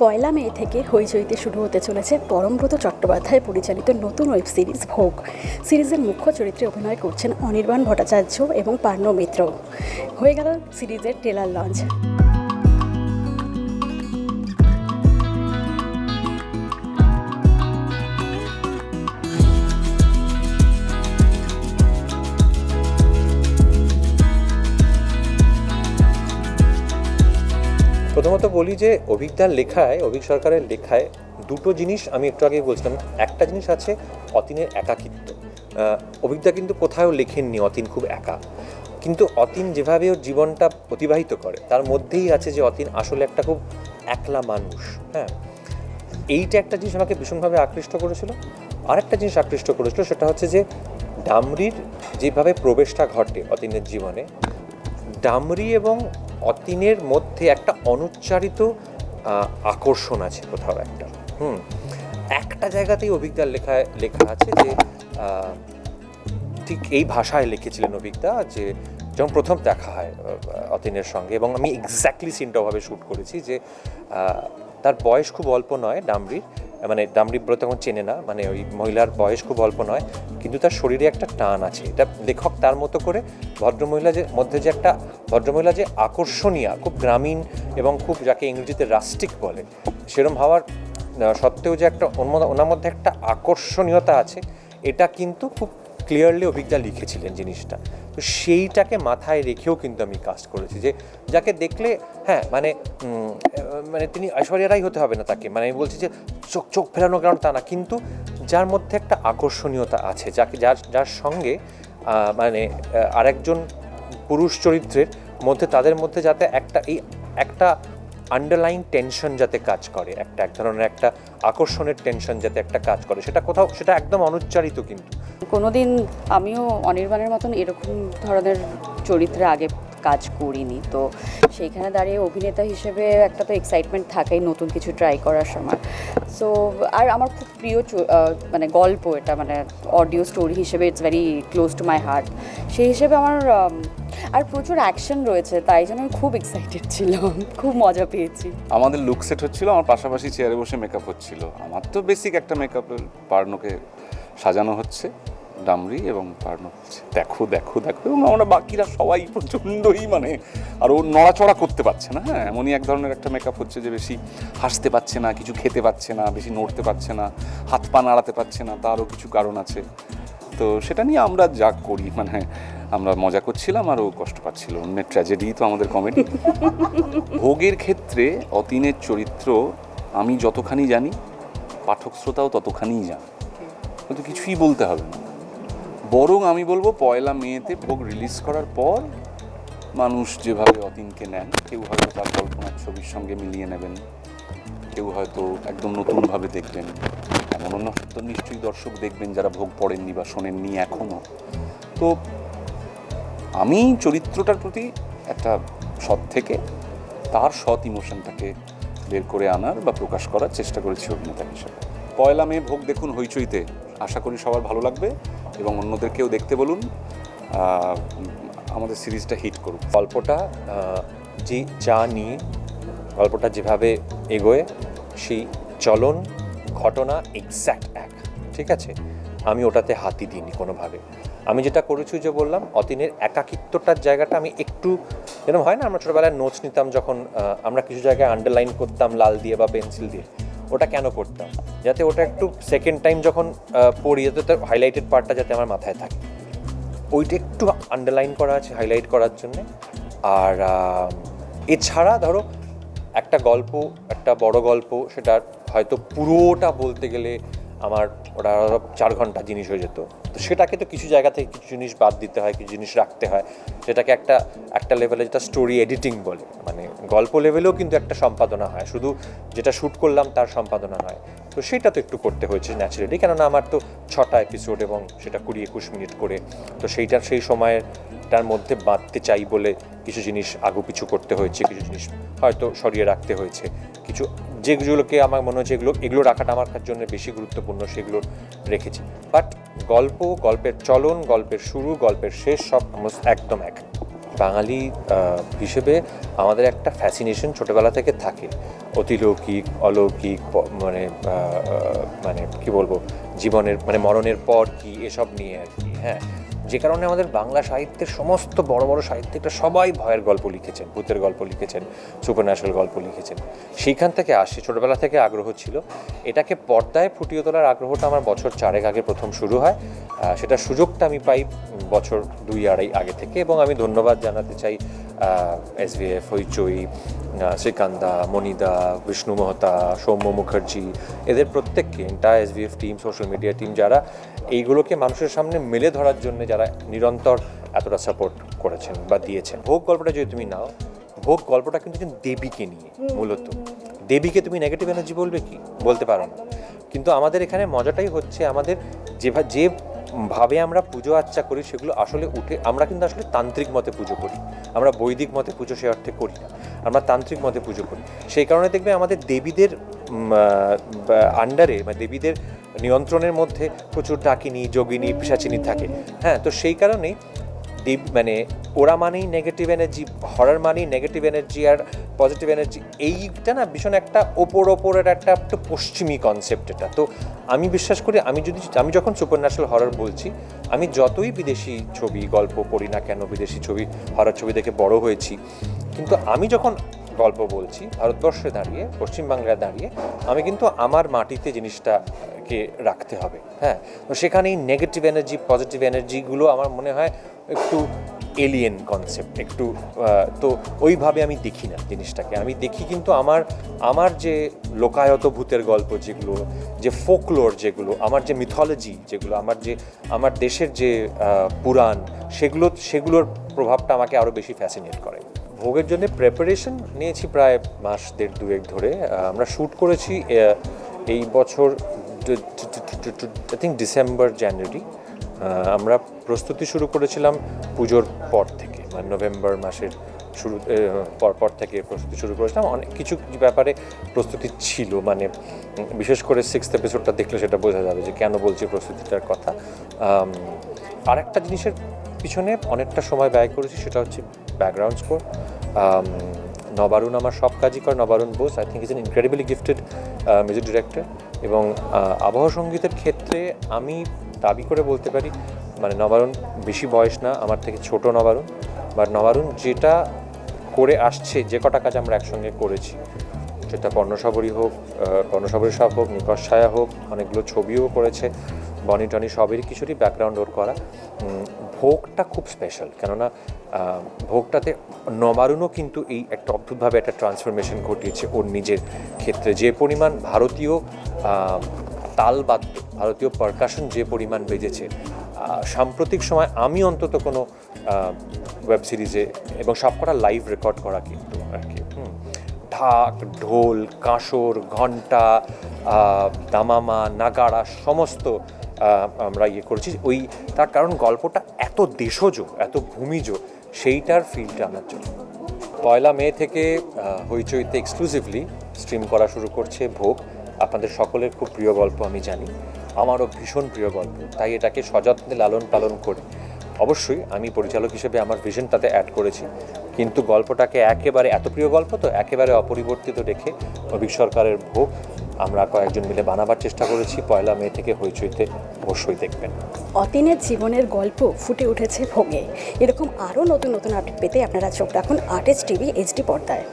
পয়লা মে থেকে হইচইতে শুরু হতে চলেছে পরমব্রত চট্টোপাধ্যায় পরিচালিত নতুন ওয়েব সিরিজ ভোগ। সিরিজের মুখ্য চরিত্রে অভিনয় করছেন অনির্বাণ ভট্টাচার্য এবং পার্নো মিত্র। হয়ে গেল সিরিজের ট্রেলার লঞ্চ। প্রথমত বলি যে অভিক সরকারের লেখায় দুটো জিনিস আমি একটু আগে বলছিলাম। একটা জিনিস আছে অতীনের একাকিত্ব। অভিকদা কিন্তু কোথাও লেখেননি অতীন খুব একা, কিন্তু অতীন যেভাবে ওর জীবনটা অতিবাহিত করে তার মধ্যেই আছে যে অতীন আসলে একটা খুব একলা মানুষ। হ্যাঁ, এইটা একটা জিনিস আমাকে ভীষণভাবে আকৃষ্ট করেছিল। আর একটা জিনিস আকৃষ্ট করেছিল, সেটা হচ্ছে যে ডামরির যেভাবে প্রবেশটা ঘটে অতীনের জীবনে, ডামরি এবং অতীনের মধ্যে একটা অনুচ্চারিত আকর্ষণ আছে কোথাও একটা জায়গাতেই অভিকদার লেখা আছে যে ঠিক এই ভাষায় লিখেছিলেন অভিকদা, যে যখন প্রথম দেখা হয় অতীনের সঙ্গে, এবং আমি এক্স্যাক্টলি সিনটাভাবে শ্যুট করেছি, যে তার বয়স খুব অল্প নয় ডামরির, মানে ডামরি বলে তখন চেনে না, মানে ওই মহিলার বয়স খুব অল্প নয়, কিন্তু তার শরীরে একটা টান আছে। এটা লেখক তার মতো করে ভদ্রমহিলা যে মধ্যে যে একটা ভদ্রমহিলা যে আকর্ষণীয়, খুব গ্রামীণ এবং খুব যাকে ইংরেজিতে রাস্টিক বলে, সেরকম হওয়ার সত্ত্বেও যে একটা ওনার মধ্যে একটা আকর্ষণীয়তা আছে, এটা কিন্তু খুব ক্লিয়ারলি অভিজ্ঞতা লিখেছিলেন জিনিসটা। তো সেইটাকে মাথায় রেখেও কিন্তু আমি কাস্ট করেছি, যে যাকে দেখলে হ্যাঁ মানে তিনি ঐশ্বরিয়া রাই হতে হবে না তাকে, মানে আমি বলছি যে চোখ ফেরানো কারণ তা না, কিন্তু যার মধ্যে একটা আকর্ষণীয়তা আছে, যার সঙ্গে মানে আরেকজন পুরুষ চরিত্রের মধ্যে তাদের মধ্যে যাতে একটা আন্ডারলাইন টেনশন যাতে কাজ করে, এক ধরনের একটা আকর্ষণের টেনশন যাতে একটা কাজ করে, সেটা একদম অনুচ্চারিত। কিন্তু কোনোদিন আমিও অনির্বাণের মতন এরকম ধরনের চরিত্রে আগে কাজ করিনি, তো সেইখানে দাঁড়িয়ে অভিনেতা হিসেবে একটা তো এক্সাইটমেন্ট থাকেই নতুন কিছু ট্রাই করার সময়। সো আর আমার খুব প্রিয় মানে গল্প এটা, মানে অডিও স্টোরি হিসেবে it's very close to my heart. সেই হিসেবে আমার আর প্রচুর অ্যাকশন রয়েছে, তাই জন্য আমি খুব এক্সাইটেড ছিলাম, খুব মজা পেয়েছি। আমাদের লুক সেট হচ্ছিল, আমার পাশাপাশি চেয়ারে বসে মেকআপ হচ্ছিল। আমার তো বেসিক একটা মেকআপের, পার্নোকে সাজানো হচ্ছে, ডামরি এবং পার্নো হচ্ছে দেখো দেখো দেখো, এবং আমরা বাকিরা সবাই প্রচণ্ডই মানে আর ও নড়াচড়া করতে পারছে না। হ্যাঁ, এমনই এক ধরনের একটা মেকআপ হচ্ছে যে বেশি হাসতে পারছে না, কিছু খেতে পারছে না, বেশি নড়তে পারছে না, হাত পা নাড়াতে পারছে না, তারও কিছু কারণ আছে। তো সেটা নিয়ে আমরা যা করি, মানে আমরা মজা করছিলাম আর ও কষ্ট পাচ্ছিল। অন্যের ট্র্যাজেডি তো আমাদের কমেডি। ভোগের ক্ষেত্রে অতীনের চরিত্র আমি যতখানি জানি, পাঠক শ্রোতাও ততখানিই জানে, কিন্তু কিছুই বলতে হবে না। বরং আমি বলবো পয়লা মেতে ভোগ রিলিজ করার পর মানুষ যেভাবে অতীনকে নেন, কেউ হয়তো তার কল্পনার ছবির সঙ্গে মিলিয়ে নেবেন, কেউ হয়তো একদম নতুনভাবে দেখবেন, এমন অন্য তো নিশ্চয়ই দর্শক দেখবেন যারা ভোগ পড়েননি বা শোনেননি এখনও। তো আমি চরিত্রটার প্রতি একটা সৎ থেকে তার সৎ ইমোশনটাকে বের করে আনার বা প্রকাশ করার চেষ্টা করেছি অভিনেতা হিসেবে। পয়লা মে ভোগ দেখুন হইচইতে, আশা করি সবার ভালো লাগবে এবং অন্যদেরকেও দেখতে বলুন, আমাদের সিরিজটা হিট করুক। গল্পটা গল্পটা যেভাবে এগোয়, সেই চলন ঘটনা এক্স্যাক্ট এক, ঠিক আছে, আমি ওটাতে হাতই দিইনি কোনোভাবে। আমি যেটা করেছি, যে বললাম অতীনের একাকিত্বটার জায়গাটা আমি একটু, যেরকম হয় না আমরা ছোটোবেলায় নোটস নিতাম যখন আমরা কিছু জায়গায় আন্ডারলাইন করতাম লাল দিয়ে বা পেন্সিল দিয়ে, ওটা কেন করতাম, যাতে ওটা একটু সেকেন্ড টাইম যখন পড়ি যাতে তার হাইলাইটেড পার্টটা যাতে আমার মাথায় থাকে, ওইটা একটু আন্ডারলাইন করা আছে হাইলাইট করার জন্যে। আর এছাড়া ধরো একটা গল্প, একটা বড় গল্প, সেটা হয়তো পুরোটা বলতে গেলে আমার ওটা 4 ঘন্টা জিনিস হয়ে যেত, তো সেটাকে তো কিছু জায়গা থেকে কিছু জিনিস বাদ দিতে হয়, কিছু জিনিস রাখতে হয়, সেটাকে একটা লেভেলে যেটা স্টোরি এডিটিং বলে, মানে গল্প লেভেলেও কিন্তু একটা সম্পাদনা হয়, শুধু যেটা শ্যুট করলাম তার সম্পাদনা নয়। তো সেটা তো একটু করতে হয়েছে ন্যাচারালি, কেননা আমার তো 6টা এপিসোড এবং সেটা 20-21 মিনিট করে, তো সেই সময়টার মধ্যে বাঁধতে চাই বলে কিছু জিনিস আগুপিছু করতে হয়েছে, কিছু জিনিস হয়তো সরিয়ে রাখতে হয়েছে, কিছু যেগুলোকে আমার মনে হচ্ছে এগুলো রাখাটা আমার জন্য বেশি গুরুত্বপূর্ণ সেগুলো রেখেছি। বাট গল্পের চলন, গল্পের শুরু, গল্পের শেষ সব একদম এক। বাঙালি হিসেবে আমাদের একটা ফ্যাসিনেশন ছোটোবেলা থেকে থাকে, অতিলৌকিক অলৌকিক, মানে মানে কী বলবো, জীবনের মানে মরণের পর কি এসব নিয়ে আর কি। হ্যাঁ, যে কারণে আমাদের বাংলা সাহিত্যের সমস্ত বড় বড় সাহিত্যিকরা সবাই ভয়ের গল্প লিখেছেন, ভূতের গল্প লিখেছেন, সুপারন্যাচারাল গল্প লিখেছেন। সেইখান থেকে আসে, ছোটোবেলা থেকে আগ্রহ ছিল। এটাকে পর্দায় ফুটিয়ে তোলার আগ্রহটা আমার বছর 4 আগে প্রথম শুরু হয়। সেটার সুযোগটা আমি পাই বছর 2-2.5 আগে থেকে, এবং আমি ধন্যবাদ জানাতে চাই SVF, হইচই, শ্রীকান্দা, মনিদা, বিষ্ণু মহতা, সৌম্য মুখার্জি, এদের প্রত্যেককে, entire SVF team, social media team, যারা এইগুলোকে মানুষের সামনে মেলে ধরার জন্য যারা নিরন্তর এতটা সাপোর্ট করেছেন বা দিয়েছেন। ভোগ গল্পটা যদি তুমি নাও, ভোগ গল্পটা কিন্তু দেবীকে নিয়ে, মূলত দেবীকে তুমি নেগেটিভ এনার্জি বলবে কি? বলতে পারো না। কিন্তু আমাদের এখানে মজাটাই হচ্ছে আমাদের যেভাবে আমরা পুজো আর্চা করি সেগুলো আসলে উঠে, আমরা কিন্তু আসলে তান্ত্রিক মতে পুজো করি, আমরা বৈদিক মতে পুজো সে অর্থে করি না, আমরা তান্ত্রিক মতে পুজো করি। সেই কারণে দেখবে আমাদের দেবীদের আন্ডারে বা দেবীদের নিয়ন্ত্রণের মধ্যে প্রচুর ডাকিনী, যোগিনী, পিশাচিনী থাকে। হ্যাঁ, তো সেই কারণেই মানে ওরা মানেই নেগেটিভ এনার্জি, হরার মানেই নেগেটিভ এনার্জি আর পজিটিভ এনার্জি, এইটা না ভীষণ একটা ওপরের একটা পশ্চিমী কনসেপ্ট এটা। তো আমি বিশ্বাস করি, আমি যখন সুপারন্যাচারাল হরর বলছি, আমি যতই বিদেশি ছবি গল্প পড়ি না কেন, বিদেশি ছবি হরর ছবি দেখে বড় হয়েছি, কিন্তু আমি যখন গল্প বলছি ভারতবর্ষে দাঁড়িয়ে, পশ্চিমবাংলায় দাঁড়িয়ে, আমি কিন্তু আমার মাটিতে জিনিসটাকে রাখতে হবে। হ্যাঁ, তো সেখানে এই নেগেটিভ এনার্জি পজিটিভ এনার্জিগুলো আমার মনে হয় একটু এলিয়েন কনসেপ্ট, একটু তো ওইভাবে আমি দেখি না জিনিসটাকে। আমি দেখি কিন্তু আমার যে লোকায়ত ভূতের গল্প যেগুলো, যে ফোকলোর যেগুলো, আমার যে মিথোলজি যেগুলো, আমার দেশের যে পুরাণ, সেগুলোর প্রভাবটা আমাকে আরও বেশি ফ্যাসিনেট করে। ভোগের জন্য প্রেপারেশন নিয়েছি প্রায় মাস 1.5-2 ধরে। আমরা শ্যুট করেছি এই বছর আই থিঙ্ক ডিসেম্বর জানুয়ারি। আমরা প্রস্তুতি শুরু করেছিলাম পুজোর পর থেকে, মানে নভেম্বর মাসের পর থেকে প্রস্তুতি শুরু করেছিলাম। অনেক কিছু ব্যাপারে প্রস্তুতি ছিল, মানে বিশেষ করে 6th এপিসোডটা দেখলে সেটা বোঝা যাবে যে কেন বলছি প্রস্তুতিটার কথা। আর একটা জিনিসের পিছনে অনেকটা সময় ব্যয় করেছি, সেটা হচ্ছে ব্যাকগ্রাউন্ড স্কোর। নবারুণ আমার সব কাজই করে, Nabarun Bose, I think is an incredibly gifted music director. এবং আবহ সঙ্গীতের ক্ষেত্রে আমি দাবি করে বলতে পারি, মানে নবারুণ বেশি বয়স না, আমার থেকে ছোট নবারুণ, বাট নবারুণ যেটা করে আসছে, যে কটা কাজ আমরা একসঙ্গে করেছি, সেটা কর্ণসাবরী হোক, কর্ণসাবরী সাপ হোক, নিকশ ছায়া হোক, অনেকগুলো ছবিও করেছে, বনি টনি, সবেরই কিছুরই ব্যাকগ্রাউন্ড ওর করা। ভোগটা খুব স্পেশাল, কেননা ভোগটাতে নবারুণও কিন্তু এই একটা অদ্ভুতভাবে একটা ট্রান্সফরমেশন ঘটিয়েছে ওর নিজের ক্ষেত্রে। যে পরিমাণ ভারতীয় তালবাদ্য, ভারতীয় পারকাশন যে পরিমাণ বেজেছে সাম্প্রতিক সময়, আমি অন্তত কোনো ওয়েব সিরিজে, এবং সবকটা লাইভ রেকর্ড করা কিন্তু আর কি, ঢাক, ঢোল, কাঁসর, ঘণ্টা, দামামা, নাগাড়া সমস্ত আমরা করেছি। তার কারণ গল্পটা এত দেশজ, এত ভূমিজ, সেইটার ফিলটা আনার জন্য। 1 মে থেকে হইচইতে এক্সক্লুসিভলি স্ট্রিম করা শুরু করছে ভোগ। আপনাদের সকলের খুব প্রিয় গল্প আমি জানি, আমারও ভীষণ প্রিয় গল্প, তাই এটাকে সযত্নে লালন পালন করে অবশ্যই আমি পরিচালক হিসেবে আমার ভিশনটাতে অ্যাড করেছি, কিন্তু গল্পটাকে একেবারে, এত প্রিয় গল্প তো একেবারে অপরিবর্তিত রেখে অভিক সরকারের ভোগ আমরা কয়েকজন মিলে বানাবার চেষ্টা করেছি। 1 মে থেকে হইচইতে অবশ্যই দেখবেন। অতীনের জীবনের গল্প ফুটে উঠেছে ভোগে। এরকম আরও নতুন নতুন আপডেট পেতে আপনারা চোখ রাখুন আর্টিস্ট টিভি HD পর্দায়।